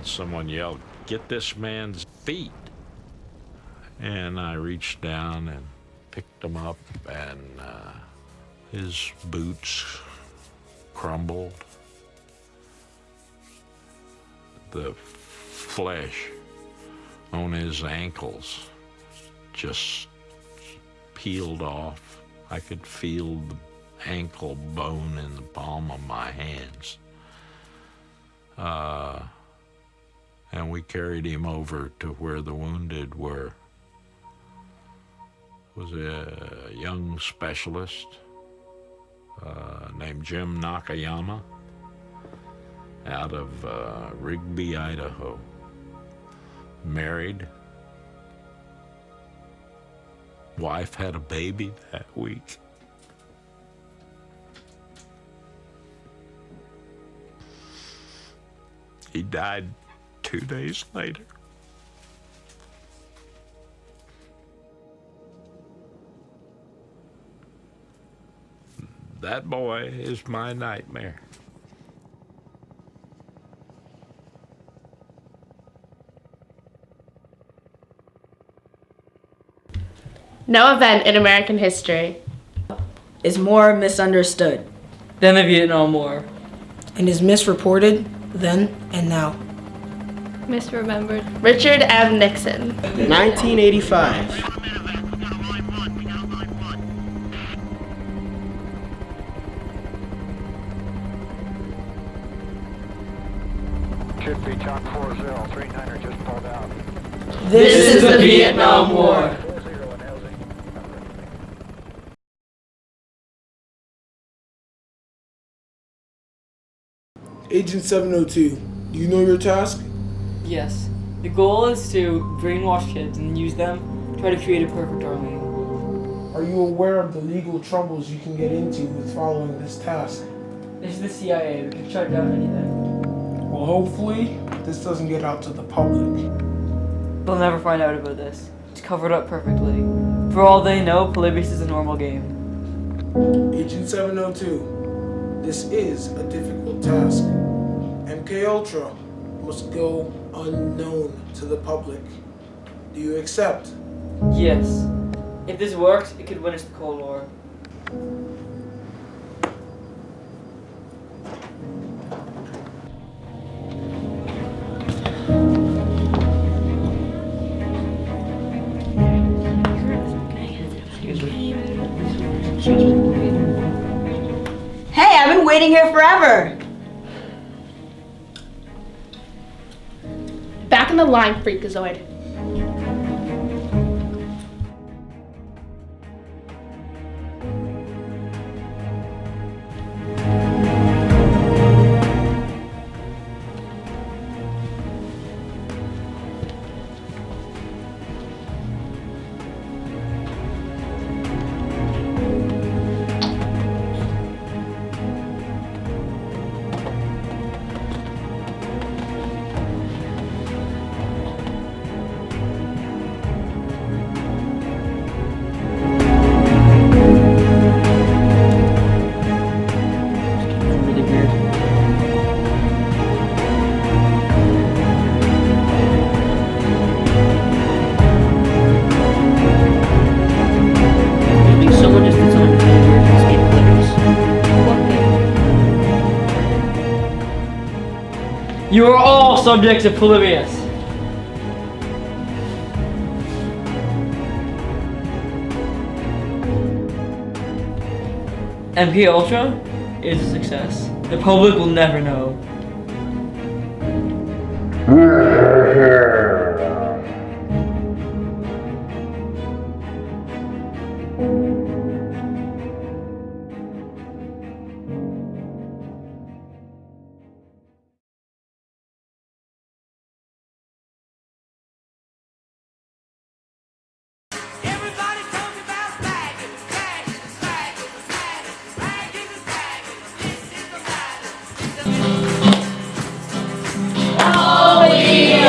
and someone yelled, "Get this man's feet." And I reached down and picked him up, and his boots crumbled. The flesh on his ankles just peeled off. I could feel the ankle bone in the palm of my hands. And we carried him over to where the wounded were. It was a young specialist named Jim Nakayama out of Rigby, Idaho. Married. Wife had a baby that week. He died 2 days later. That boy is my nightmare. No event in American history is more misunderstood than the Vietnam War, and is misreported then and now. misremembered. Richard M. Nixon. 1985. Should be John 4039er just pulled out. This is the Vietnam War. Agent 702, do you know your task? Yes. The goal is to brainwash kids and use them to try to create a perfect army. Are you aware of the legal troubles you can get into with following this task? This is the CIA. We can shut down anything. Well, hopefully, this doesn't get out to the public. They'll never find out about this. It's covered up perfectly. For all they know, Polybius is a normal game. Agent 702, this is a difficult task. MK Ultra must go unknown to the public. Do you accept? Yes. If this worked, it could win us the Cold War. Hey, I've been waiting here forever! Back in the line, Freakazoid. You are all subjects of Polybius. MP Ultra is a success. The public will never know.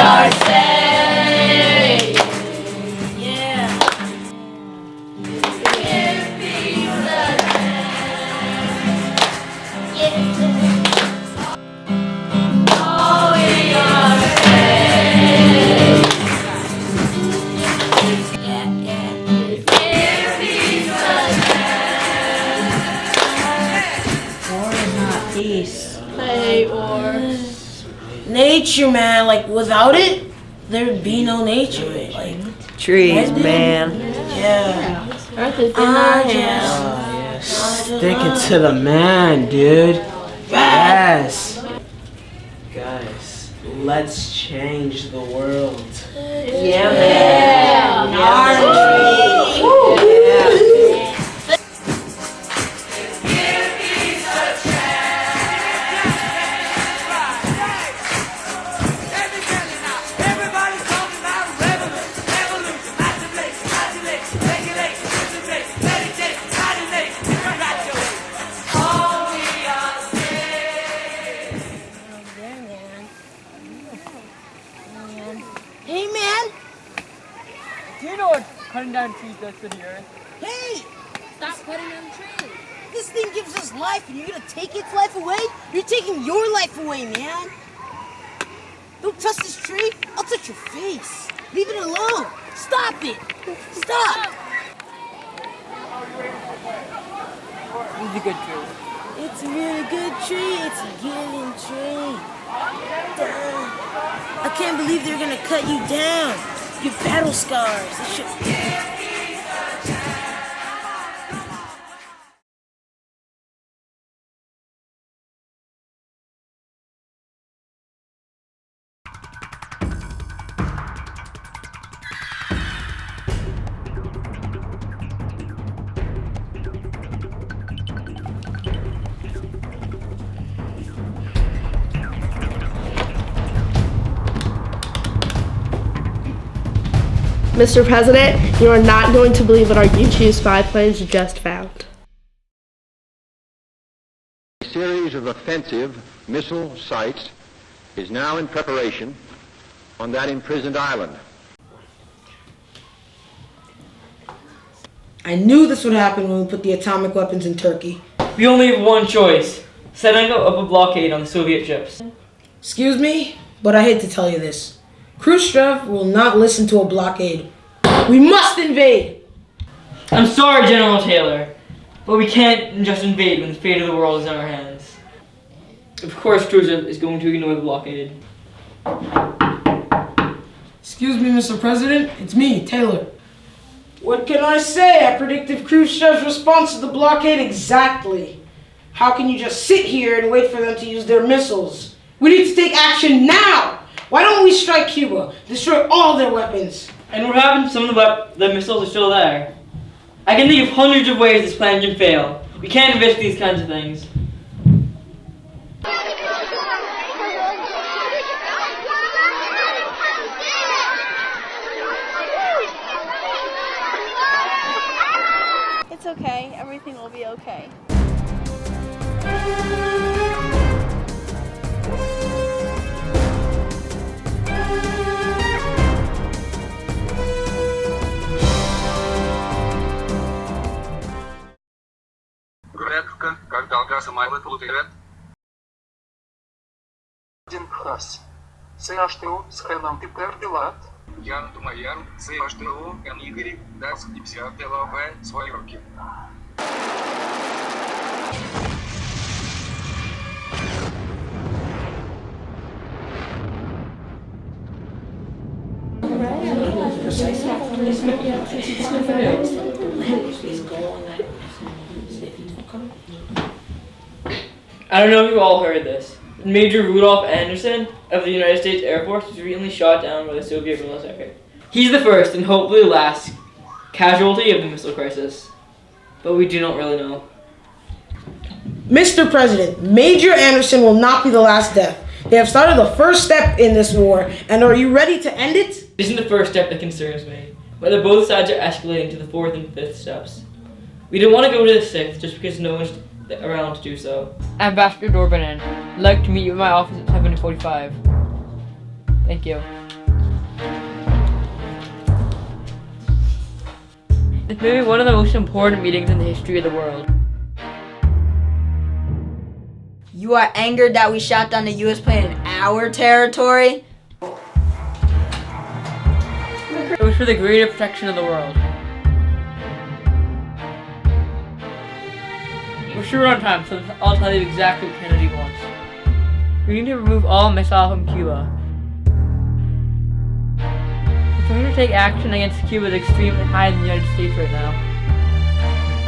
Are safe. Yeah. Give peace a chance. Yeah. Oh, we are safe. Nature, man. Like, without it, there'd be no nature. Like, trees, man. yeah. Earth is in our hands. Yes. Sticking to the man, dude. Yes. Guys, let's change the world. Yeah, man. Hey, man. Do you know what cutting down trees does to the earth? Hey. Stop cutting down trees. This thing gives us life, and you're gonna take its life away? You're taking your life away, man. Don't touch this tree. I'll touch your face. Leave it alone. Stop it. Stop. It's a good tree. It's a really good tree. It's a giving tree. I can't believe they're gonna cut you down. Your battle scars. They should... Mr. President, you are not going to believe what our U-2 spy planes just found. A series of offensive missile sites is now in preparation on that imprisoned island. I knew this would happen when we put the atomic weapons in Turkey. We only have one choice. Setting up a blockade on the Soviet ships. Excuse me, but I hate to tell you this. Khrushchev will not listen to a blockade. We must invade! I'm sorry, General Taylor, but we can't just invade when the fate of the world is in our hands. Of course, Khrushchev is going to ignore the blockade. Excuse me, Mr. President. It's me, Taylor. What can I say? I predicted Khrushchev's response to the blockade exactly. How can you just sit here and wait for them to use their missiles? We need to take action now! Why don't we strike Cuba? Destroy all their weapons. And what happens if some of the missiles are still there? I can think of hundreds of ways this plan can fail. We can't risk these kinds of things. It's okay. Everything will be okay. Гребка, как долга самая плутает. Один раз. Все, что с хреном ты пердила? Я думаю, все, что Игорь даст 50 деловые свои руки. I don't know if you've all heard this. Major Rudolph Anderson of the United States Air Force was recently shot down by the Soviet military. He's the first and hopefully last casualty of the missile crisis, but we do not really know. Mr. President, Major Anderson will not be the last death. They have started the first step in this war, and are you ready to end it? This isn't the first step that concerns me. Whether both sides are escalating to the fourth and fifth steps. We don't want to go to the sixth just because no one's around to do so. Ambassador Dorbanen, I'd like to meet you at my office at 7:45. Thank you. It's maybe one of the most important meetings in the history of the world. You are angered that we shot down the U.S. plane in our territory? It was for the greater protection of the world. We're sure on time, so I'll tell you exactly what Kennedy wants. We need to remove all missiles from Cuba. The pressure to take action against Cuba is extremely high in the United States right now.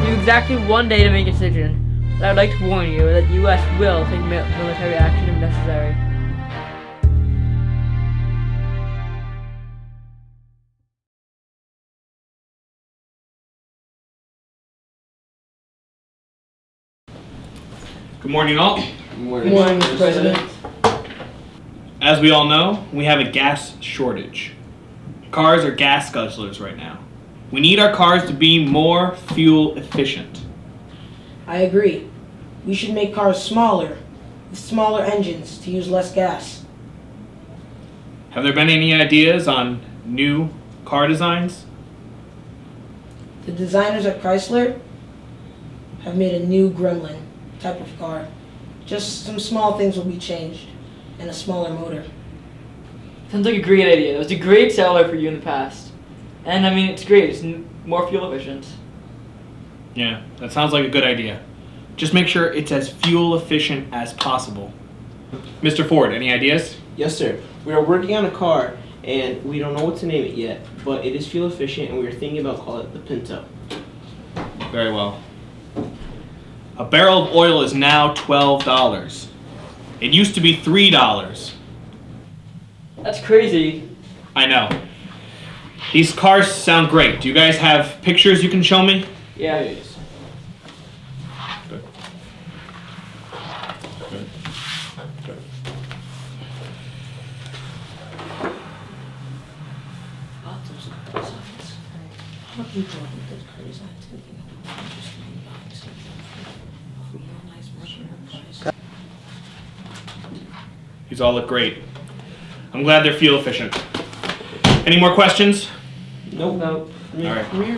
We have exactly 1 day to make a decision, but I would like to warn you that the U.S. will take military action if necessary. Good morning, all. Good morning, Mr. President. As we all know, we have a gas shortage. Cars are gas guzzlers right now. We need our cars to be more fuel efficient. I agree. We should make cars smaller, with smaller engines to use less gas. Have there been any ideas on new car designs? The designers at Chrysler have made a new Gremlin type of car. Just some small things will be changed, and a smaller motor. Sounds like a great idea. It was a great seller for you in the past. And I mean, it's great. It's more fuel efficient. Yeah, that sounds like a good idea. Just make sure it's as fuel efficient as possible. Mr. Ford, any ideas? Yes, sir. We are working on a car, and we don't know what to name it yet, but it is fuel efficient, and we are thinking about calling it the Pinto. Very well. A barrel of oil is now $12. It used to be $3. That's crazy. I know. These cars sound great. Do you guys have pictures you can show me? Yeah. Please. Good. Good. Good. These all look great. I'm glad they're fuel efficient. Any more questions? Nope. Nope. All right. Come here.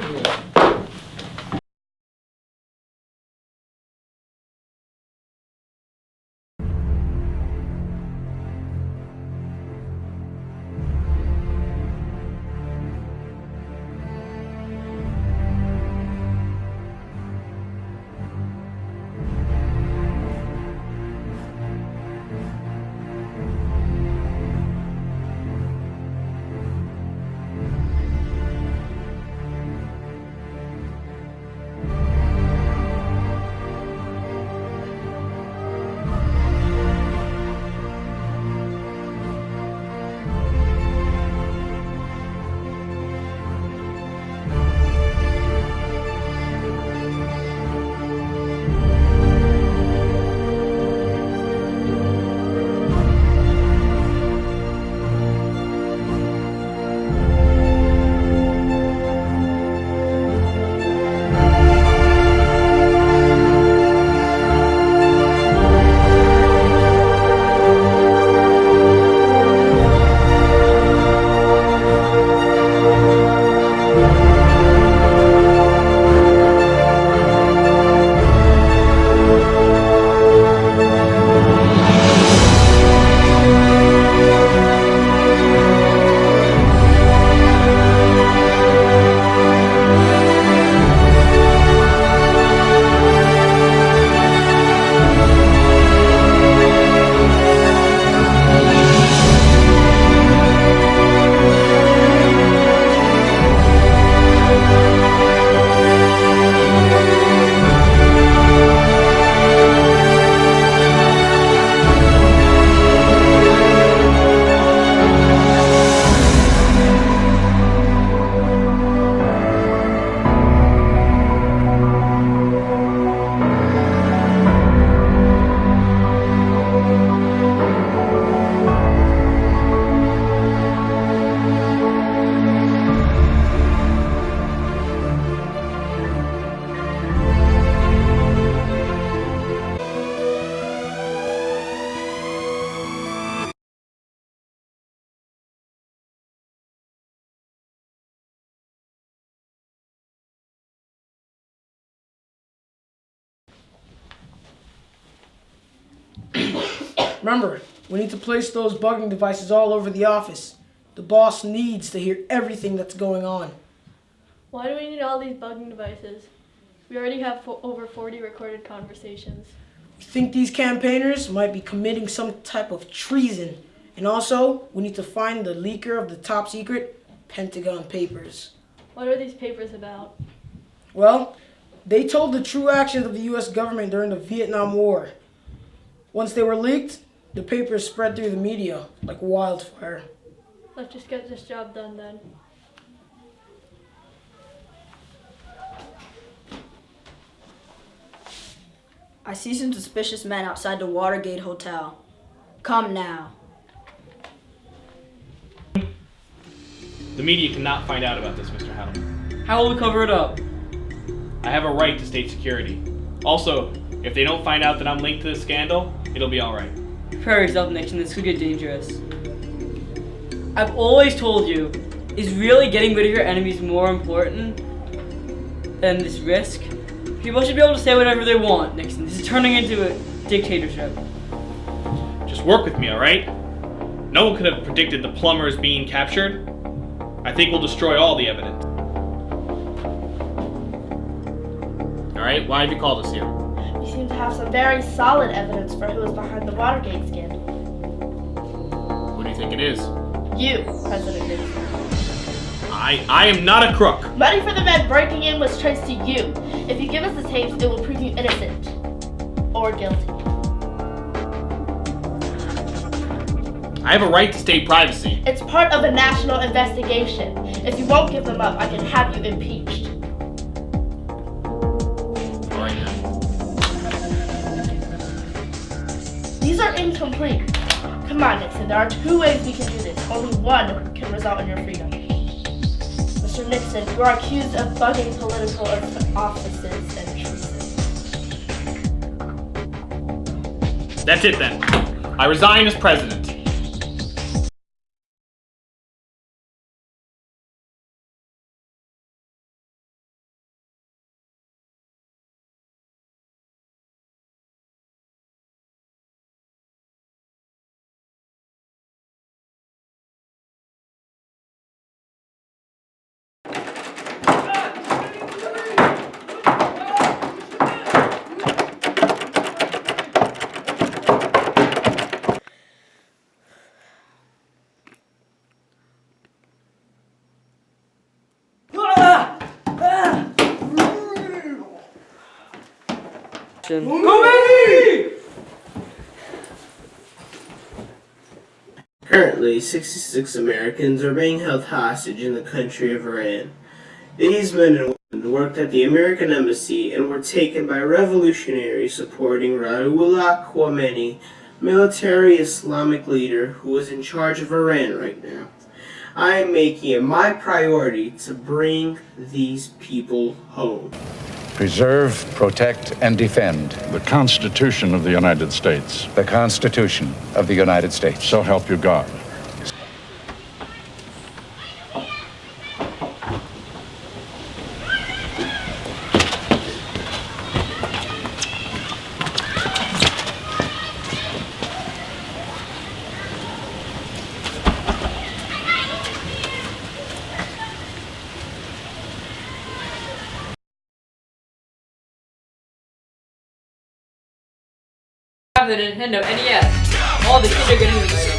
Remember, we need to place those bugging devices all over the office. The boss needs to hear everything that's going on. Why do we need all these bugging devices? We already have over 40 recorded conversations. We think these campaigners might be committing some type of treason. And also, we need to find the leaker of the top secret Pentagon papers. What are these papers about? Well, they told the true actions of the U.S. government during the Vietnam War. Once they were leaked, the papers spread through the media like wildfire. Let's just get this job done then. I see some suspicious men outside the Watergate Hotel. Come now. The media cannot find out about this, Mr. Haddleman. How will we cover it up? I have a right to state security. Also, if they don't find out that I'm linked to this scandal, it'll be alright. Prepare yourself, Nixon. This could get dangerous. I've always told you, is really getting rid of your enemies more important than this risk? People should be able to say whatever they want, Nixon. This is turning into a dictatorship. Just work with me, alright? No one could have predicted the plumbers being captured. I think we'll destroy all the evidence. Alright, why have you called us here? You seem to have some very solid evidence for who was behind the Watergate scandal. What do you think it is? You, President Nixon. I am not a crook. Money for the men breaking in was traced to you. If you give us the tapes, it will prove you innocent. Or guilty. I have a right to state privacy. It's part of a national investigation. If you won't give them up, I can have you impeached. Alright then. These are incomplete. Come on, Nixon, there are two ways we can do this. Only one can result in your freedom. Mr. Nixon, you are accused of bugging political offices and treason. That's it then. I resign as president. Go baby! Currently, 66 Americans are being held hostage in the country of Iran. These men and women worked at the American embassy and were taken by revolutionaries supporting Ruhollah Khomeini, military Islamic leader who is in charge of Iran right now. I am making it my priority to bring these people home. Preserve, protect, and defend the Constitution of the United States. The Constitution of the United States. So help you God. Have the Nintendo NES. All the kids are getting invited.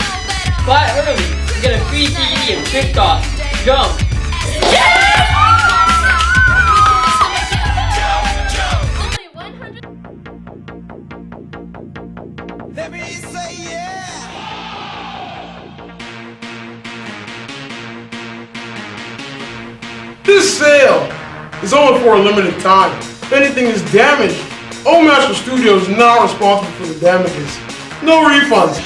Buy early and get a free CD of Trick Dot. Jump! Let me say yeah! This sale is only for a limited time. If anything is damaged, Old Master Studio is not responsible for the damages. No refunds.